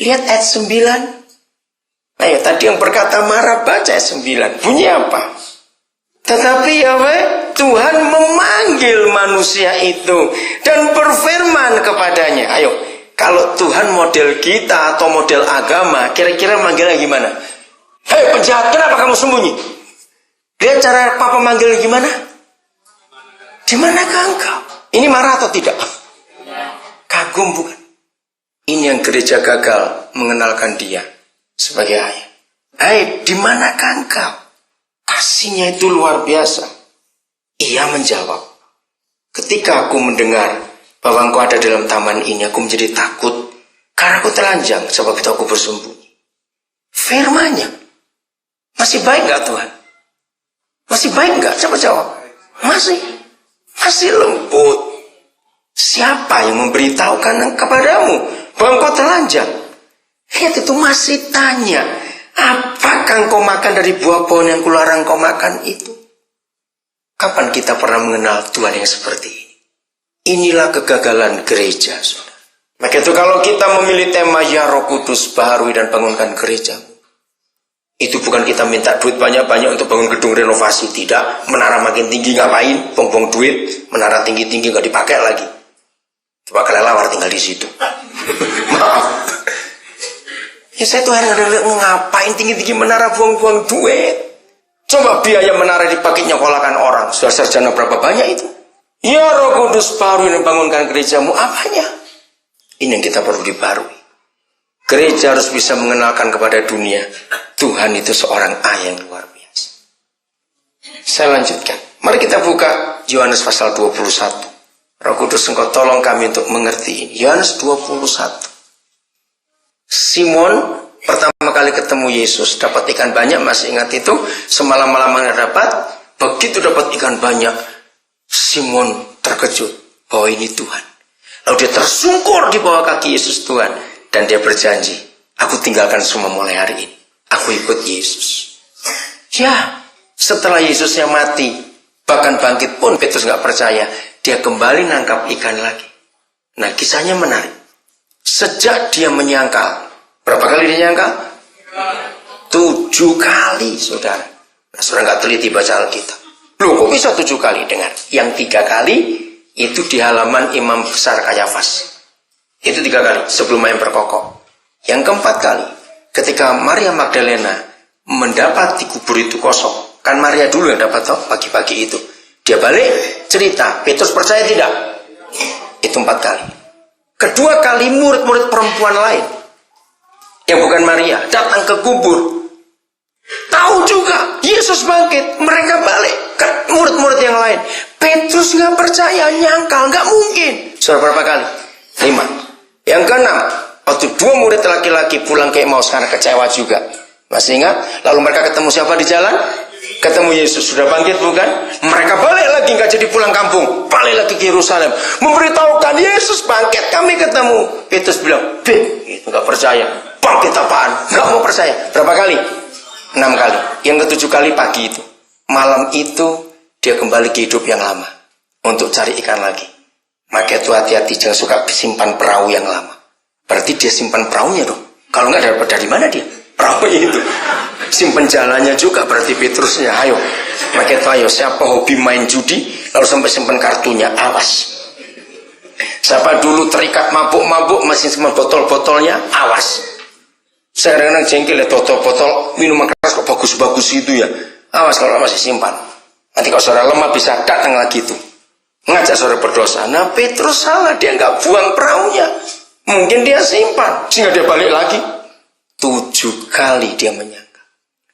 Lihat ayat 9. Ayo, tadi yang berkata marah, baca ayat 9. Bunyi apa? Tetapi Tuhan memanggil manusia itu dan berfirman kepadanya. Ayo, kalau Tuhan model kita atau model agama, kira-kira manggilnya gimana? Hei penjahat, kenapa kamu sembunyi? Lihat cara Papa manggil gimana? Di manakah engkau? Ini marah atau tidak? Kagum bukan? Ini yang gereja gagal mengenalkan dia sebagai ayah. Hei, di manakah engkau? Kasihnya itu luar biasa. Ia menjawab, ketika aku mendengar bahwa engkau ada dalam taman ini, aku menjadi takut karena aku telanjang, sebab itu aku bersembunyi. Firman-Nya, masih baik gak Tuhan? Masih baik gak? Coba jawab. Masih lembut. Siapa yang memberitahukan kepadamu bahwa engkau telanjang? Lihat, itu masih tanya, apakah engkau makan dari buah pohon yang kularang engkau makan itu? Kapan kita pernah mengenal Tuhan yang seperti ini? Inilah kegagalan gereja, saudara. Maka itu kalau kita memilih tema Ya Roh Kudus, baharui dan bangunkan gereja, itu bukan kita minta duit banyak-banyak untuk bangun gedung renovasi. Tidak, menara makin tinggi ngapain? Buang-buang duit, menara tinggi-tinggi nggak dipakai lagi. Coba kelelawar tinggal di situ. Maaf. Ya saya tuh ngapain tinggi-tinggi menara, buang-buang duit. Coba biaya menara dipakai nyokolakan orang. Sudah sarjana berapa banyak itu? Ya Roh Kudus, baru dan bangunkan gerejamu. Apanya? Ini yang kita perlu dibarui. Gereja harus bisa mengenalkan kepada dunia, Tuhan itu seorang ayah yang luar biasa. Saya lanjutkan. Mari kita buka Yohanes pasal 21. Roh Kudus, engkau tolong kami untuk mengerti ini. Yohanes 21. Simon pertama kali ketemu Yesus, dapat ikan banyak, masih ingat itu? Semalam-malam dapat, begitu dapat ikan banyak, Simon terkejut bahwa ini Tuhan. Lalu dia tersungkur di bawah kaki Yesus Tuhan, dan dia berjanji, aku tinggalkan semua mulai hari ini. Aku ikut Yesus. Ya, setelah Yesusnya mati, bahkan bangkit pun Petrus nggak percaya. Dia kembali nangkap ikan lagi. Nah, kisahnya menarik. Sejak dia menyangkal, berapa kali dia nyangkal? 7 kali, saudara. Nah, saudara nggak teliti baca Alkitab. Loh, kok bisa 7 kali? Dengar. Yang 3 kali itu di halaman Imam Besar Kayafas. Itu 3 kali sebelum ayam berkokok. Yang keempat kali, ketika Maria Magdalena mendapat di kubur itu kosong. Kan Maria dulu yang dapat toh pagi-pagi itu. Dia balik cerita, Petrus percaya tidak? Itu 4 kali. Kedua kali murid-murid perempuan lain yang bukan Maria datang ke kubur, tahu juga Yesus bangkit, mereka balik ke murid-murid yang lain. Petrus nggak percaya, nyangkal, nggak mungkin. Sudah berapa kali? 5. Yang ke-6, waktu 2 murid laki-laki pulang ke Emmaus karena kecewa juga. Masih ingat? Lalu mereka ketemu siapa di jalan? Ketemu Yesus, sudah bangkit bukan? Mereka balik lagi, nggak jadi pulang kampung, balik lagi ke Yerusalem, memberitahukan Yesus bangkit, kami ketemu. Petrus bilang, itu nggak percaya. Bangkit apaan? Nggak mau percaya. Berapa kali? 6 kali. Yang ke-7 kali pagi itu, malam itu dia kembali ke hidup yang lama untuk cari ikan lagi. Maka itu hati-hati, jangan suka simpan perahu yang lama. Berarti dia simpan perahunya dong. Kalau nggak dapat dari mana dia? Perahunya itu. Simpen jalannya juga berarti Petrusnya. Ayo, maka itu ayo. Siapa hobi main judi lalu sampai simpen kartunya, awas. Siapa dulu terikat mabuk-mabuk masih simpen botol-botolnya, awas. Saya kadang-kadang jengkel ya, botol-botol minuman keras kok bagus-bagus itu ya. Awas kalau masih simpan. Nanti kalau saudara lemah bisa datang lagi itu, ngajak saudara berdosa. Nah, Petrus salah, dia nggak buang perahunya. Mungkin dia simpan sehingga dia balik lagi. 7 kali dia menyangka.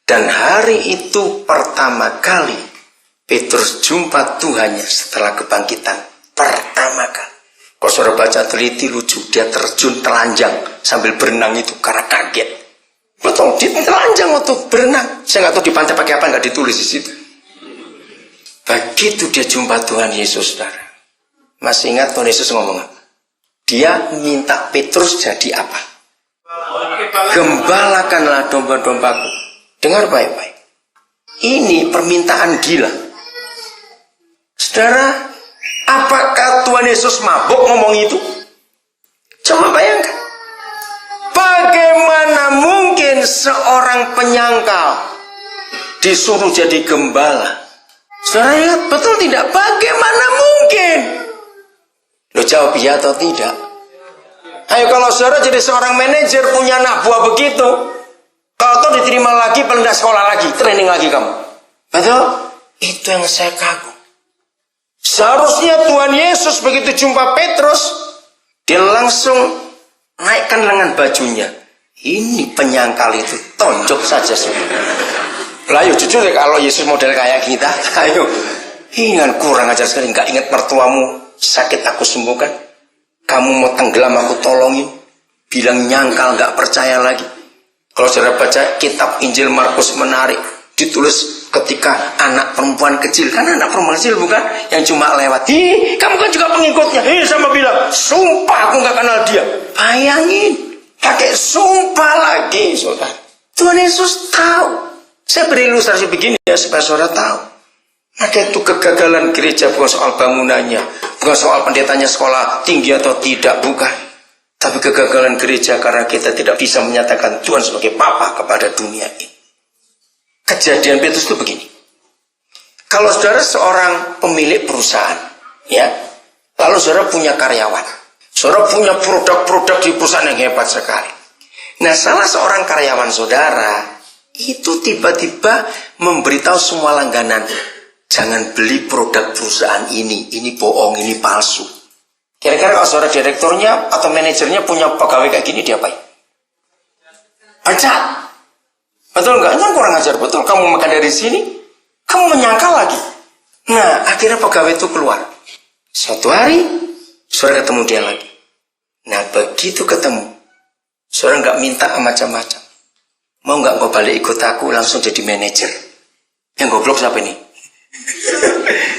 Dan hari itu pertama kali Petrus jumpa Tuhannya setelah kebangkitan pertama kali. Kalau saudara baca teliti lucu, dia terjun telanjang sambil berenang itu karena kaget. Betul, dia telanjang waktu berenang. Saya nggak tahu di pantai pakai apa, nggak ditulis di situ. Begitu dia jumpa Tuhan Yesus, saudara. Masih ingat Tuhan Yesus ngomong apa? Dia minta Petrus jadi apa? Gembalakanlah domba-dombaku. Dengar baik-baik. Ini permintaan gila. Saudara, apakah Tuhan Yesus mabuk ngomong itu? Coba bayangkan. Bagaimana seorang penyangkal disuruh jadi gembala. Saudara ingat betul tidak? Bagaimana mungkin? Lo jawab iya atau tidak? Ayo, kalau saudara jadi seorang manajer punya anak buah begitu, kalau toh diterima lagi, pindah sekolah lagi, training lagi kamu. Betul? Itu yang saya kagum. Seharusnya Tuhan Yesus begitu jumpa Petrus, dia langsung naikkan lengan bajunya. Ini penyangkal itu, tonjok saja saudara. Lah ayo jujur ya, kalau Yesus model kayak kita, ayo. Ingat kurang ajar sekali, nggak ingat mertuamu sakit aku sembuhkan. Kamu mau tenggelam aku tolongin. Bilang nyangkal, nggak percaya lagi. Kalau saudara baca kitab Injil Markus menarik, ditulis ketika anak perempuan kecil, kan anak perempuan kecil bukan yang cuma lewat. Kamu kan juga pengikutnya. Sama bilang, sumpah aku nggak kenal dia. Bayangin, pakai sumpah lagi, saudara. Tuhan Yesus tahu. Saya beri ilustrasi begini ya supaya saudara tahu. Maka itu kegagalan gereja bukan soal bangunannya, bukan soal pendetanya sekolah tinggi atau tidak, bukan. Tapi kegagalan gereja karena kita tidak bisa menyatakan Tuhan sebagai Bapa kepada dunia ini. Kejadian Petrus itu begini. Kalau saudara seorang pemilik perusahaan, ya, lalu saudara punya karyawan, saudara punya produk-produk di perusahaan yang hebat sekali. Nah, salah seorang karyawan saudara itu tiba-tiba memberitahu semua langganan, jangan beli produk perusahaan ini bohong, ini palsu. Kira-kira kalau saudara direkturnya atau manajernya punya pegawai kayak gini, dia apain? Pecat. Betul nggak? Yang kurang ajar, betul. Kamu makan dari sini, kamu menyangkal lagi. Nah, akhirnya pegawai itu keluar. Suatu hari, saudara ketemu dia lagi. Nah, begitu ketemu, saudara nggak minta macam-macam. Mau nggak kau balik ikut aku langsung jadi manajer? Yang goblok siapa ini?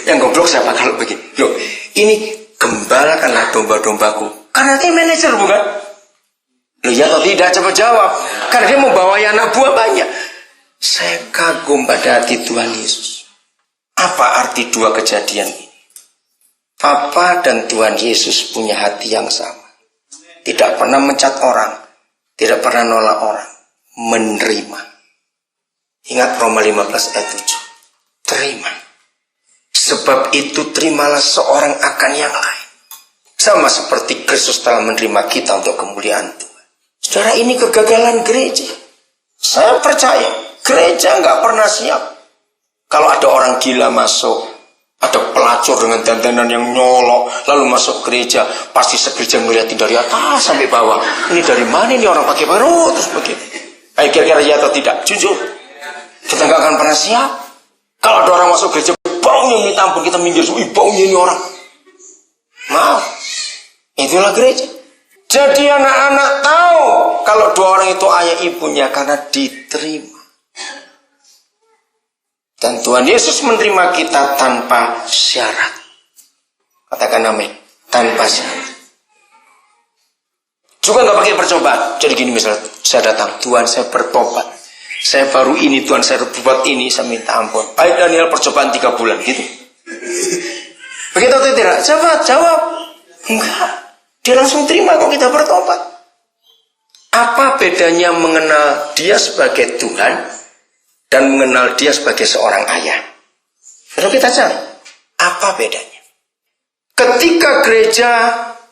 Yang goblok siapa kalau begini? Loh, ini gembalakanlah domba-dombaku. Karena dia manajer bukan? Loh ya atau tidak? Coba jawab. Karena dia membawa anak buah banyak. Saya kagum pada hati Tuhan Yesus. Apa arti dua kejadian ini? Papa dan Tuhan Yesus punya hati yang sama. Tidak pernah mencat orang, tidak pernah nolak orang. Menerima. Ingat Roma 15 ayat 7. Terima. Sebab itu terimalah seorang akan yang lain. Sama seperti Kristus telah menerima kita untuk kemuliaan Tuhan. Saudara, ini kegagalan gereja. Saya percaya gereja nggak pernah siap. Kalau ada orang gila masuk, ada pelacur dengan dandanan yang nyolok, lalu masuk gereja, pasti segereja ngeliatin dari atas sampai bawah. Ini dari mana ini orang pakai baru terus begitu. Kira-kira ya atau tidak? Jujur, kita nggak akan pernah siap. Kalau ada orang masuk gereja, baunya minta ampun, kita minggir, baunya ini orang. Maaf, itulah gereja. Jadi anak-anak tahu kalau dua orang itu ayah ibunya karena diterima. Dan Tuhan Yesus menerima kita tanpa syarat. Katakan amin. Tanpa syarat. Juga nggak pakai percobaan. Jadi gini misalnya, saya datang, Tuhan saya bertobat, saya baru ini, Tuhan saya berbuat ini, saya minta ampun. Baik Daniel, percobaan 3 bulan gitu. Begitu atau tidak? Jawab. Enggak. Dia langsung terima kok kita bertobat. Apa bedanya mengenal dia sebagai Tuhan dan mengenal dia sebagai seorang ayah? Lalu kita cari, apa bedanya? Ketika gereja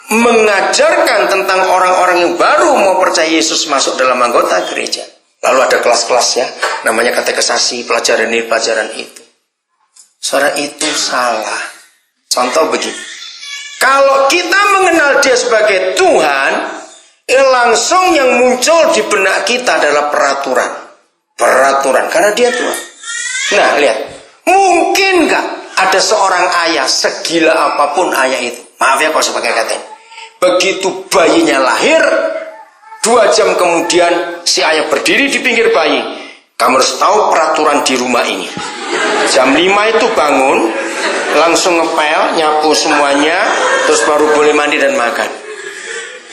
mengajarkan tentang orang-orang yang baru mau percaya Yesus masuk dalam anggota gereja, lalu ada kelas-kelas ya, namanya katekisasi, pelajaran ini, pelajaran itu. Saudara, itu salah. Contoh begini, kalau kita mengenal dia sebagai Tuhan, langsung yang muncul di benak kita adalah peraturan, karena dia Tuhan. Nah, lihat, mungkin nggak ada seorang ayah segila apapun ayah itu, maaf ya kalau saya pakai kata ini, begitu bayinya lahir, 2 jam kemudian si ayah berdiri di pinggir bayi. Kamu harus tahu peraturan di rumah ini. Jam 5 itu bangun, langsung ngepel, nyapu semuanya, terus baru boleh mandi dan makan.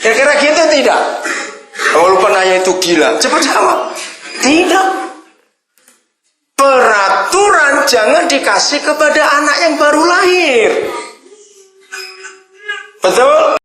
Kira-kira gitu tidak? Walaupun ayah itu gila, cepat jawab. Tidak. Peraturan jangan dikasih kepada anak yang baru lahir. Betul?